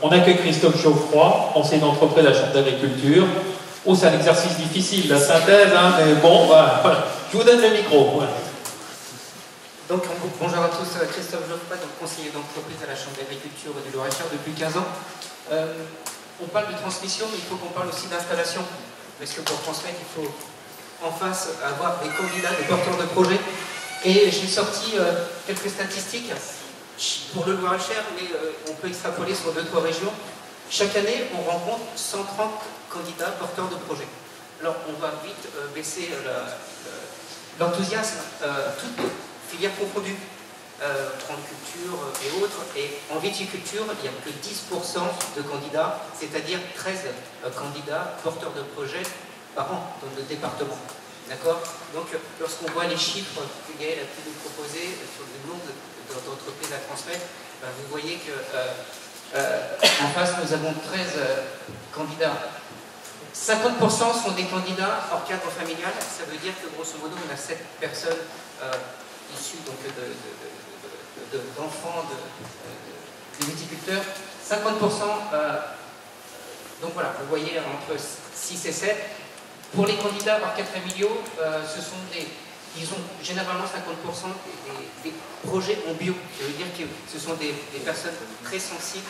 On accueille Christophe Geoffroy, conseiller d'entreprise à la Chambre d'agriculture. Oh, c'est un exercice difficile, la synthèse, hein, mais bon, voilà. Je vous donne le micro. Voilà. Donc, bonjour à tous, Christophe Geoffroy, donc conseiller d'entreprise à la Chambre d'agriculture du Loir-et-Cher depuis 15 ans. On parle de transmission, mais il faut qu'on parle aussi d'installation. Parce que pour transmettre, il faut en face avoir des candidats, des porteurs de projets. Et j'ai sorti quelques statistiques pour le Loir-et-Cher, mais on peut extrapoler sur 2-3 régions. Chaque année, on rencontre 130 candidats porteurs de projets. Alors, on va vite baisser l'enthousiasme, toutes filières confondues, culture et autres. Et en viticulture, il n'y a que 10% de candidats, c'est-à-dire 13 candidats porteurs de projets par an dans le département. D'accord? Donc, lorsqu'on voit les chiffres que Gaël a pu nous proposer sur le nombre d'entreprises à transmettre, vous voyez que en face, nous avons 13 candidats. 50% sont des candidats hors cadre familial. Ça veut dire que, grosso modo, on a 7 personnes issues d'enfants de viticulteurs. 50%, donc voilà, vous voyez, entre 6 et 7. Pour les candidats hors cadre familiaux, ce sont ils ont généralement 50% des projets en bio. Ça veut dire que ce sont des personnes très sensibles,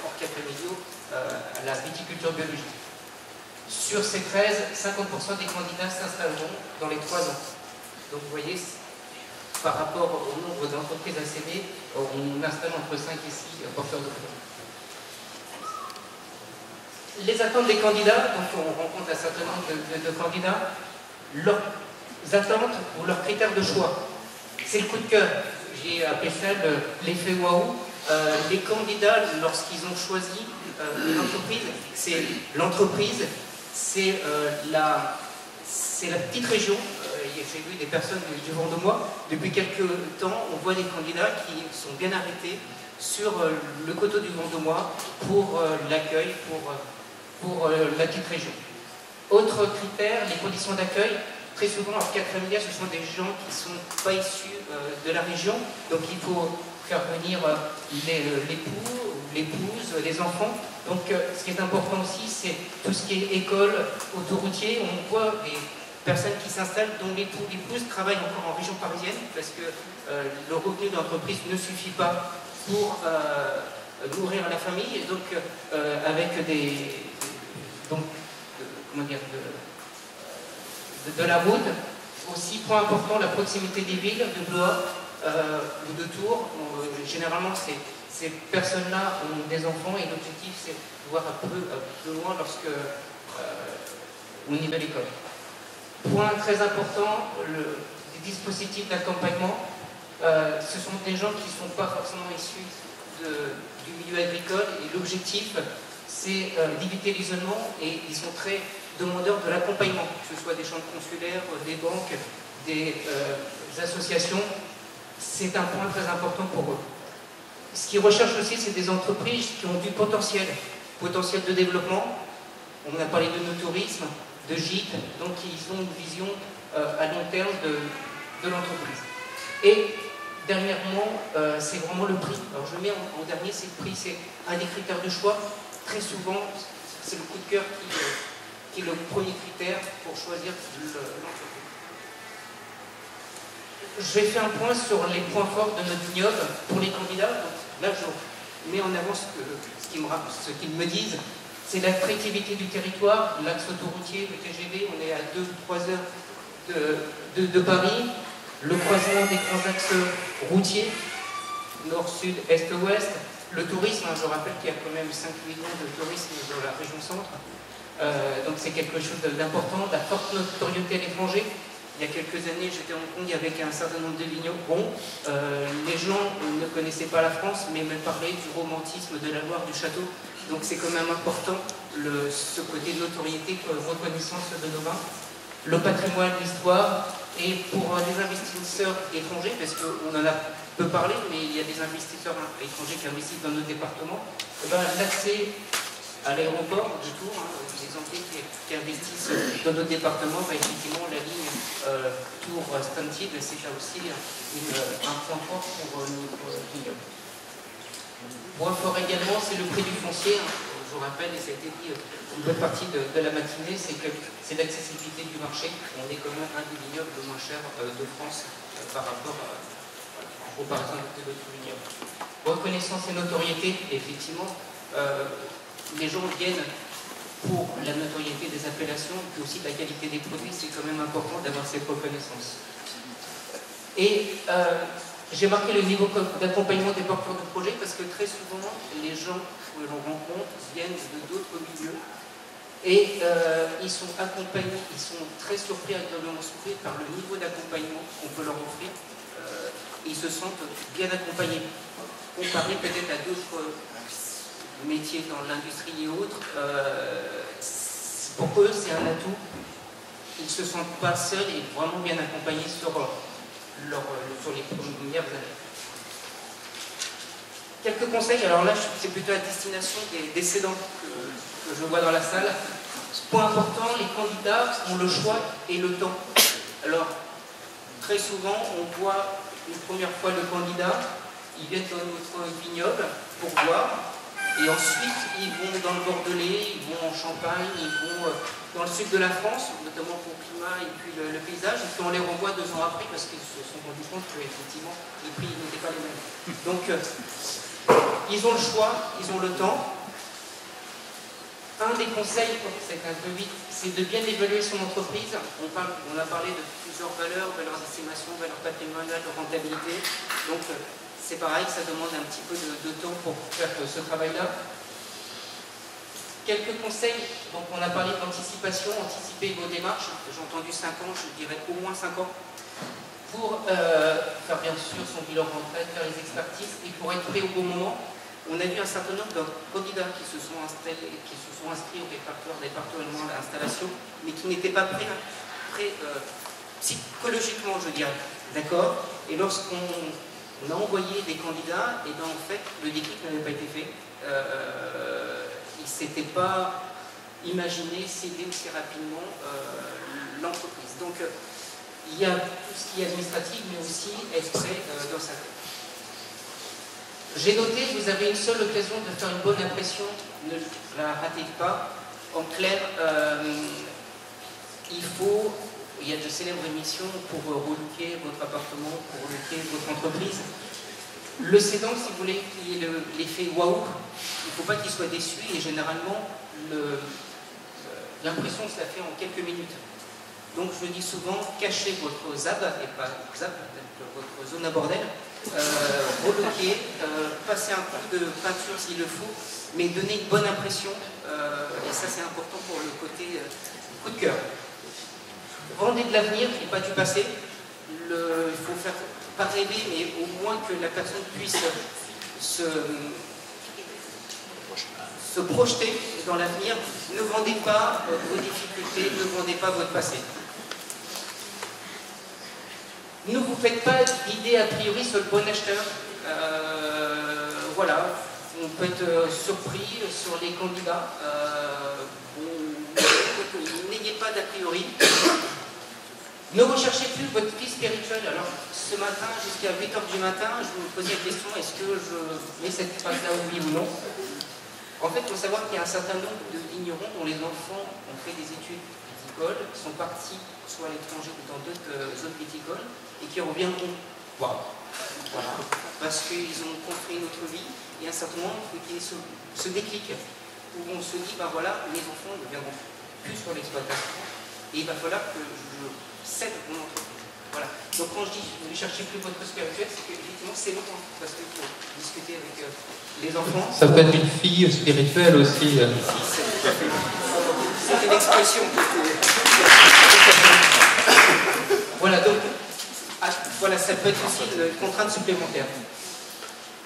hors cadre familiaux, à la viticulture biologique. Sur ces 13, 50% des candidats s'installeront dans les 3 ans. Donc vous voyez, par rapport au nombre d'entreprises ACD, on installe entre 5 et 6 porteurs de projets. Les attentes des candidats, donc on rencontre un certain nombre de candidats, leurs attentes ou leurs critères de choix. C'est le coup de cœur. J'ai appelé ça l'effet waouh. Les candidats, lorsqu'ils ont choisi une entreprise, c'est l'entreprise, c'est la petite région. J'ai vu des personnes du Vendômois. Depuis quelques temps, on voit des candidats qui sont bien arrêtés sur le coteau du Vendômois pour l'accueil, pour la petite région. Autre critère, les conditions d'accueil. Très souvent, en cadre familial, ce sont des gens qui ne sont pas issus de la région. Donc il faut faire venir l'époux, l'épouse, les enfants. Donc ce qui est important aussi, c'est tout ce qui est école, autoroutier. On voit des personnes qui s'installent dont l'époux, l'épouse travaillent encore en région parisienne parce que le revenu de l'entreprise ne suffit pas pour nourrir la famille. Et donc avec de la route, aussi point important, la proximité des villes, de Blois ou de Tours. Généralement, ces personnes-là ont des enfants et l'objectif, c'est de voir un peu plus loin lorsque on y va à l'école. Point très important, les dispositifs d'accompagnement. Ce sont des gens qui ne sont pas forcément issus du milieu agricole et l'objectif, c'est d'éviter l'isolement et ils sont très demandeurs de l'accompagnement, que ce soit des chambres consulaires, des banques, des associations. C'est un point très important pour eux. Ce qu'ils recherchent aussi, c'est des entreprises qui ont du potentiel de développement. On a parlé de no tourisme, de gîtes, donc ils ont une vision à long terme de l'entreprise. Et dernièrement, c'est vraiment le prix. Alors je mets en dernier, c'est le prix, c'est un des critères de choix. Très souvent, c'est le coup de cœur qui est le premier critère pour choisir l'entreprise. Je vais faire un point sur les points forts de notre vignoble pour les candidats. Donc, là, je mets en avant ce qu'ils me disent. C'est l'attractivité du territoire, l'axe autoroutier, le TGV. On est à 2 ou 3 heures de Paris. Le croisement des grands axes routiers, nord, sud, est, ouest. Le tourisme, je rappelle qu'il y a quand même 5 millions de touristes dans la région centre. Donc c'est quelque chose d'important. La forte notoriété à l'étranger. Il y a quelques années, j'étais à Hong Kong avec un certain nombre de vignerons. Les gens ne connaissaient pas la France, mais me parlaient du romantisme de la Loire, du château. Donc c'est quand même important, ce côté de notoriété, reconnaissance de nos vins. Le patrimoine, l'histoire. Et pour les investisseurs étrangers, parce qu'on en a peu parlé, mais il y a des investisseurs étrangers qui investissent dans nos départements, l'accès à l'aéroport de Tours, les entiers qui investissent dans notre département, effectivement la ligne Tours-Stansted, c'est là aussi un point fort pour nous. Point fort également, c'est le prix du foncier. Je vous rappelle, et ça a été dit une bonne partie de la matinée, c'est l'accessibilité du marché. On est quand même un des vignobles le moins cher de France par rapport en comparaison avec d'autres vignobles. Reconnaissance et notoriété, effectivement, les gens viennent pour la notoriété des appellations, puis aussi de la qualité des produits. C'est quand même important d'avoir cette reconnaissance. Et j'ai marqué le niveau d'accompagnement des porteurs de projets parce que très souvent, les gens que l'on rencontre viennent de d'autres milieux et ils sont accompagnés, ils sont très surpris, agréablement surpris par le niveau d'accompagnement qu'on peut leur offrir. Ils se sentent bien accompagnés. Comparé peut-être à d'autres métiers dans l'industrie et autres, pour eux, c'est un atout. Ils ne se sentent pas seuls et vraiment bien accompagnés sur les premières années. Quelques conseils, alors là c'est plutôt à destination des cédants que je vois dans la salle. Point important, les candidats ont le choix et le temps. Alors très souvent on voit une première fois le candidat, ils viennent dans notre vignoble pour voir, et ensuite ils vont dans le Bordelais, ils vont en Champagne, ils vont dans le sud de la France, notamment pour le climat et puis le paysage, et puis on les revoit 2 ans après parce qu'ils se sont rendus compte qu'effectivement les prix n'étaient pas les mêmes. Donc ils ont le choix, ils ont le temps. Un des conseils, c'est un peu vite, c'est de bien évaluer son entreprise. On a parlé de plusieurs valeurs d'estimation, valeurs patrimoniales, de rentabilité. Donc c'est pareil, ça demande un petit peu de temps pour faire ce travail-là. Quelques conseils, donc on a parlé d'anticipation, anticiper vos démarches. J'ai entendu 5 ans, je dirais au moins 5 ans, pour faire bien sûr son bilan de retraite, faire les expertises et pour être prêt au bon moment. On a vu un certain nombre de candidats qui se sont inscrits au département d'installation, mais qui n'étaient pas prêts psychologiquement, je dirais. D'accord? Et lorsqu'on a envoyé des candidats, et bien en fait, le déclic n'avait pas été fait. Ils ne s'étaient pas imaginé céder aussi rapidement l'entreprise. Donc, il y a tout ce qui est administratif, mais aussi être prêt dans sa tête. J'ai noté, vous avez une seule occasion de faire une bonne impression, ne la ratez pas. En clair, il y a de célèbres émissions pour relooker votre appartement, pour relooker votre entreprise. Le cédant, si vous voulez qu'il y ait l'effet waouh, il ne faut pas qu'il soit déçu et généralement, l'impression se la fait en quelques minutes. Donc je dis souvent, cachez votre ZAB, et pas ZAB, votre zone à bordel, relooker, passez un coup de peinture s'il le faut, mais donnez une bonne impression, et ça c'est important pour le côté coup de cœur. Vendez de l'avenir et pas du passé. Il faut faire, pas rêver, mais au moins que la personne puisse se projeter dans l'avenir. Ne vendez pas vos difficultés, ne vendez pas votre passé. Ne vous faites pas d'idées a priori sur le bon acheteur. Voilà, on peut être surpris sur les candidats. N'ayez pas d'a priori. Ne recherchez plus votre vie spirituelle. Alors, ce matin, jusqu'à 8h du matin, je me posais la question, est-ce que je mets cette phrase-là oui ou non? En fait, il faut savoir qu'il y a un certain nombre de vignerons dont les enfants ont fait des études viticoles, sont partis soit à l'étranger ou dans d'autres zones viticoles, et qui reviendront. Wow. Voilà. Parce qu'ils ont construit notre vie, et à un certain moment, il faut qu'il y ait ce déclic, où on se dit, ben voilà, mes enfants ne viendront plus sur l'exploitation, et il va falloir que je cède mon entreprise. Voilà. Donc quand je dis ne cherchez plus votre spirituel, c'est qu'effectivement c'est le temps, parce qu'il faut discuter avec les enfants. Ça peut être une fille spirituelle aussi. C'est une expression. Voilà, donc voilà, ça peut être aussi une contrainte supplémentaire.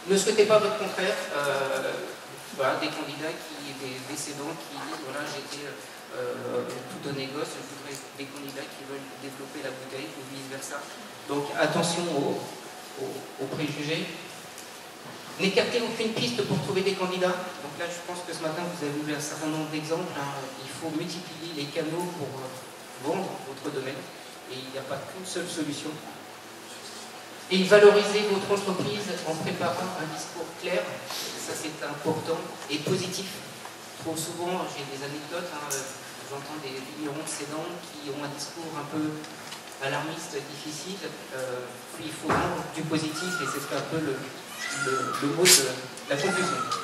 Ne souhaitez pas votre contraire. Voilà, des candidats des décédants qui disent voilà, j'étais tout au négoce, je voudrais des candidats qui veulent développer la bouteille ou vice-versa. Donc attention aux préjugés. N'écartez aucune piste pour trouver des candidats. Donc là, je pense que ce matin, vous avez vu un certain nombre d'exemples. Hein. Il faut multiplier les canaux pour vendre votre domaine. Et il n'y a pas qu'une seule solution. Et valorisez votre entreprise en préparant un discours clair important et positif. Trop souvent, j'ai des anecdotes, hein, j'entends des vignerons cédants qui ont un discours un peu alarmiste, difficile. Il faut vraiment du positif et c'est un peu le mot de la conclusion.